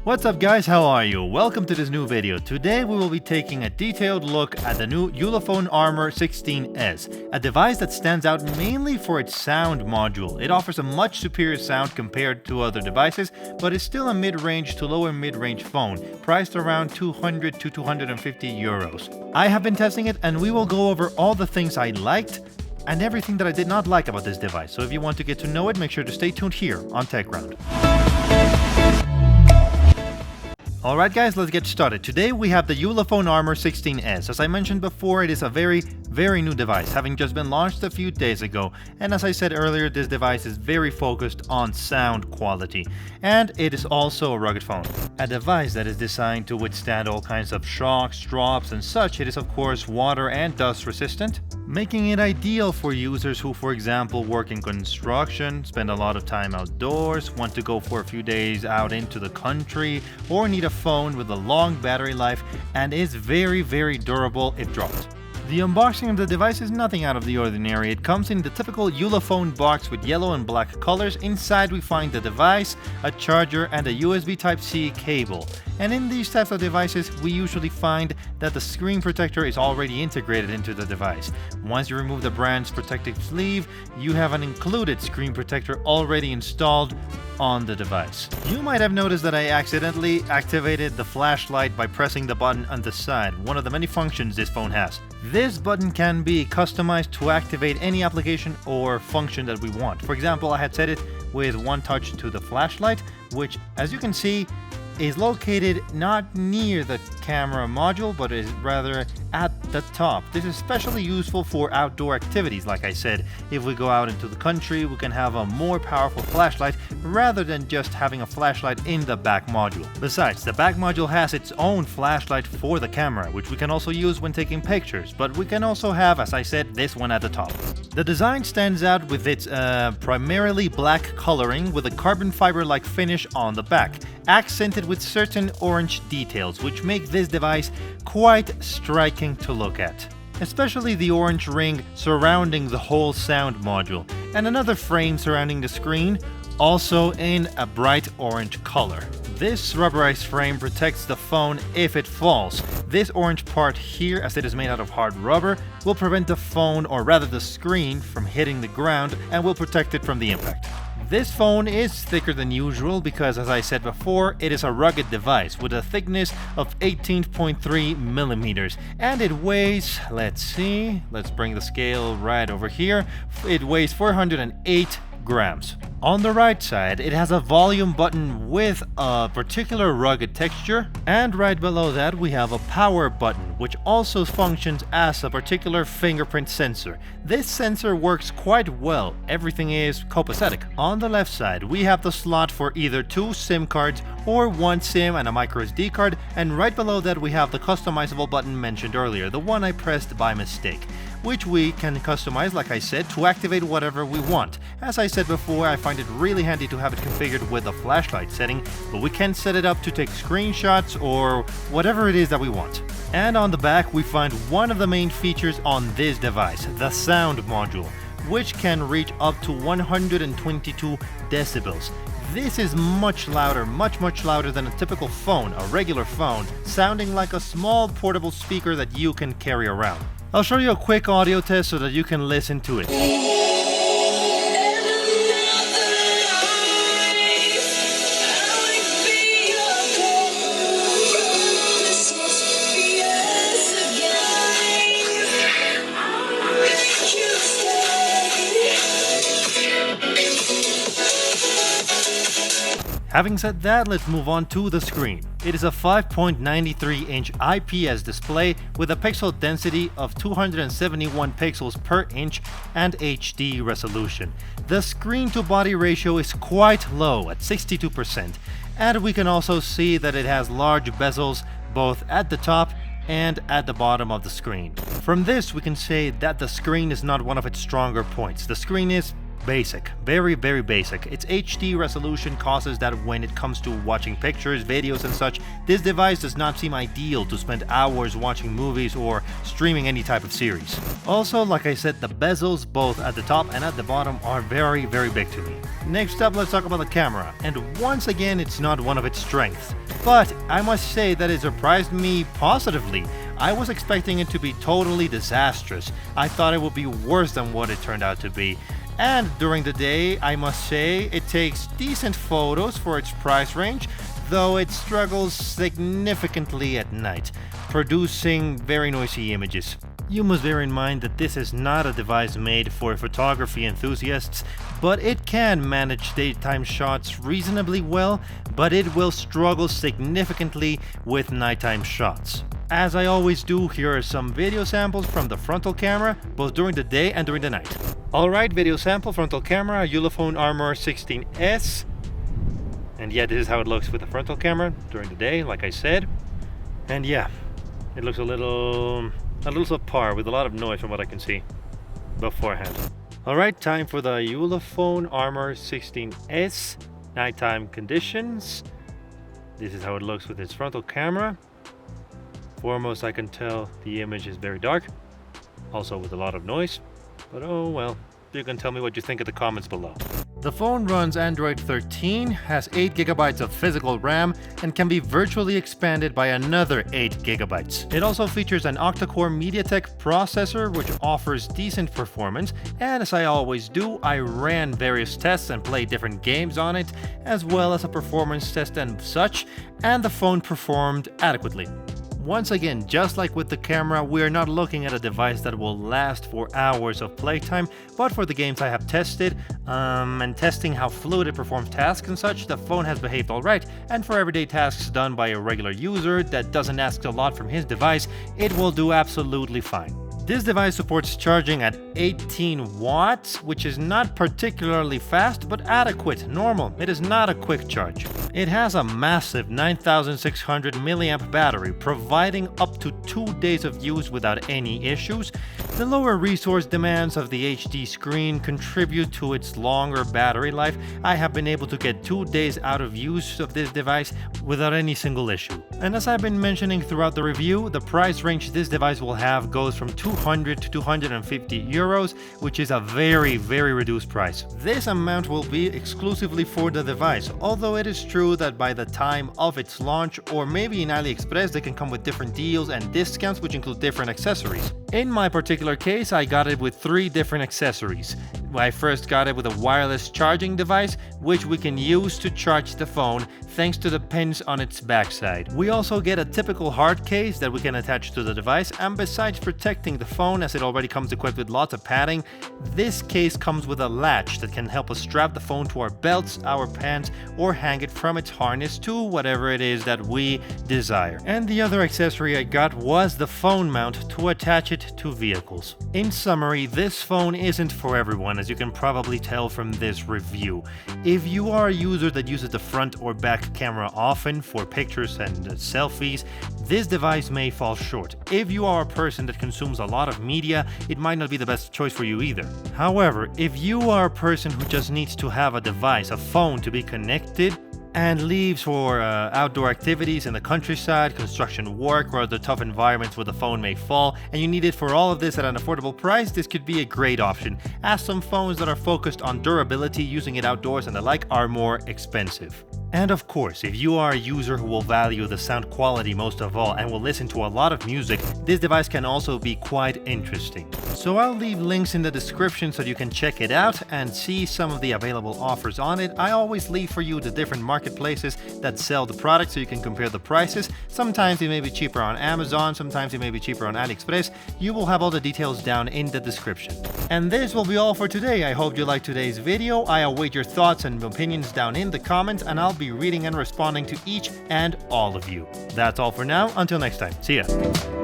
What's up guys, how are you? Welcome to this new video. Today we will be taking a detailed look at the new Ulefone Armor 16S, a device that stands out mainly for its sound module. It offers a much superior sound compared to other devices, but is still a mid-range to lower mid-range phone, priced around 200 to 250 euros. I have been testing it and we will go over all the things I liked and everything that I did not like about this device. So if you want to get to know it, make sure to stay tuned here on TechGround. Alright guys, let's get started. Today we have the Ulefone Armor 16S. As I mentioned before, it is a very new device, having just been launched a few days ago. And as I said earlier, this device is very focused on sound quality. And it is also a rugged phone. A device that is designed to withstand all kinds of shocks, drops and such. It is of course water and dust resistant, making it ideal for users who, for example, work in construction, spend a lot of time outdoors, want to go for a few days out into the country, or need a phone with a long battery life and is very durable if dropped. The unboxing of the device is nothing out of the ordinary. It comes in the typical Ulefone box with yellow and black colors. Inside we find the device, a charger and a USB Type-C cable. And in these types of devices, we usually find that the screen protector is already integrated into the device. Once you remove the brand's protective sleeve, you have an included screen protector already installed on the device. You might have noticed that I accidentally activated the flashlight by pressing the button on the side, one of the many functions this phone has. This button can be customized to activate any application or function that we want. For example, I had set it with one touch to the flashlight, which, as you can see, is located not near the camera module, but is rather at the top. This is especially useful for outdoor activities. Like I said, if we go out into the country, we can have a more powerful flashlight rather than just having a flashlight in the back module. Besides, the back module has its own flashlight for the camera, which we can also use when taking pictures, but we can also have, as I said, this one at the top. The design stands out with its primarily black coloring with a carbon fiber-like finish on the back, accented with certain orange details, which make this device quite striking to look at. Especially the orange ring surrounding the whole sound module, and another frame surrounding the screen, also in a bright orange color. This rubberized frame protects the phone if it falls. This orange part here, as it is made out of hard rubber, will prevent the phone, or rather the screen, from hitting the ground and will protect it from the impact. This phone is thicker than usual because, as I said before, it is a rugged device with a thickness of 18.3 millimeters, and it weighs, let's bring the scale right over here, it weighs 408 grams. On the right side, it has a volume button with a particular rugged texture, and right below that we have a power button, which also functions as a particular fingerprint sensor. This sensor works quite well, everything is copacetic. On the left side, we have the slot for either 2 SIM cards or 1 SIM and a microSD card, and right below that we have the customizable button mentioned earlier, the one I pressed by mistake, which we can customize, like I said, to activate whatever we want. As I said before, I find it really handy to have it configured with a flashlight setting, but we can set it up to take screenshots or whatever it is that we want. And on the back, we find one of the main features on this device, the sound module, which can reach up to 122 decibels. This is much louder than a typical phone, a regular phone, sounding like a small portable speaker that you can carry around. I'll show you a quick audio test so that you can listen to it. Having said that, let's move on to the screen. It is a 5.93-inch IPS display with a pixel density of 271 pixels per inch and HD resolution. The screen-to-body ratio is quite low at 62%, and we can also see that it has large bezels both at the top and at the bottom of the screen. From this, we can say that the screen is not one of its stronger points. The screen is basic, very basic. Its HD resolution causes that when it comes to watching pictures, videos and such, this device does not seem ideal to spend hours watching movies or streaming any type of series. Also, like I said, the bezels both at the top and at the bottom are very big to me. Next up, let's talk about the camera, and once again it's not one of its strengths, but I must say that it surprised me positively. I was expecting it to be totally disastrous. I thought it would be worse than what it turned out to be. And during the day, I must say, it takes decent photos for its price range, though it struggles significantly at night, producing very noisy images. You must bear in mind that this is not a device made for photography enthusiasts, but it can manage daytime shots reasonably well, but it will struggle significantly with nighttime shots. As I always do, here are some video samples from the frontal camera, both during the day and during the night. Alright, video sample, frontal camera, Ulefone Armor 16S. And yeah, this is how it looks with the frontal camera during the day, like I said. And yeah, it looks a little subpar with a lot of noise from what I can see beforehand. Alright, time for the Ulefone Armor 16S nighttime conditions. This is how it looks with its frontal camera. Foremost, I can tell the image is very dark, also with a lot of noise, but oh well, you can tell me what you think in the comments below. The phone runs Android 13, has 8GB of physical RAM, and can be virtually expanded by another 8GB. It also features an octa-core MediaTek processor, which offers decent performance, and as I always do, I ran various tests and played different games on it, as well as a performance test and such, and the phone performed adequately. Once again, just like with the camera, we are not looking at a device that will last for hours of playtime, but for the games I have tested, and testing how fluid it performs tasks and such, the phone has behaved alright, and for everyday tasks done by a regular user that doesn't ask a lot from his device, it will do absolutely fine. This device supports charging at 18 watts, which is not particularly fast, but adequate, normal. It is not a quick charge. It has a massive 9600 mAh battery, providing up to 2 days of use without any issues. The lower resource demands of the HD screen contribute to its longer battery life. I have been able to get 2 days out of use of this device without any single issue. And as I've been mentioning throughout the review, the price range this device will have goes from 200 to 250 euros, which is a very reduced price. This amount will be exclusively for the device, although it is true that by the time of its launch, or maybe in AliExpress, they can come with different deals and discounts which include different accessories. In my particular case, I got it with 3 different accessories. I first got it with a wireless charging device, which we can use to charge the phone thanks to the pins on its backside. We also get a typical hard case that we can attach to the device, and besides protecting the phone as it already comes equipped with lots of padding, this case comes with a latch that can help us strap the phone to our belts, our pants, or hang it from its harness to whatever it is that we desire. And the other accessory I got was the phone mount to attach it to vehicles. In summary, this phone isn't for everyone, as you can probably tell from this review. If you are a user that uses the front or back camera often for pictures and selfies, this device may fall short. If you are a person that consumes a lot of media, it might not be the best choice for you either. However, if you are a person who just needs to have a device, a phone to be connected, and leaves for outdoor activities in the countryside, construction work, or other tough environments where the phone may fall, and you need it for all of this at an affordable price, this could be a great option, as some phones that are focused on durability, using it outdoors and the like, are more expensive. And of course, if you are a user who will value the sound quality most of all and will listen to a lot of music, this device can also be quite interesting. So I'll leave links in the description so you can check it out and see some of the available offers on it. I always leave for you the different marketplaces that sell the product so you can compare the prices. Sometimes it may be cheaper on Amazon, sometimes it may be cheaper on AliExpress. You will have all the details down in the description. And this will be all for today. I hope you liked today's video. I await your thoughts and opinions down in the comments, and I'll be reading and responding to each and all of you. That's all for now. Until next time. See ya.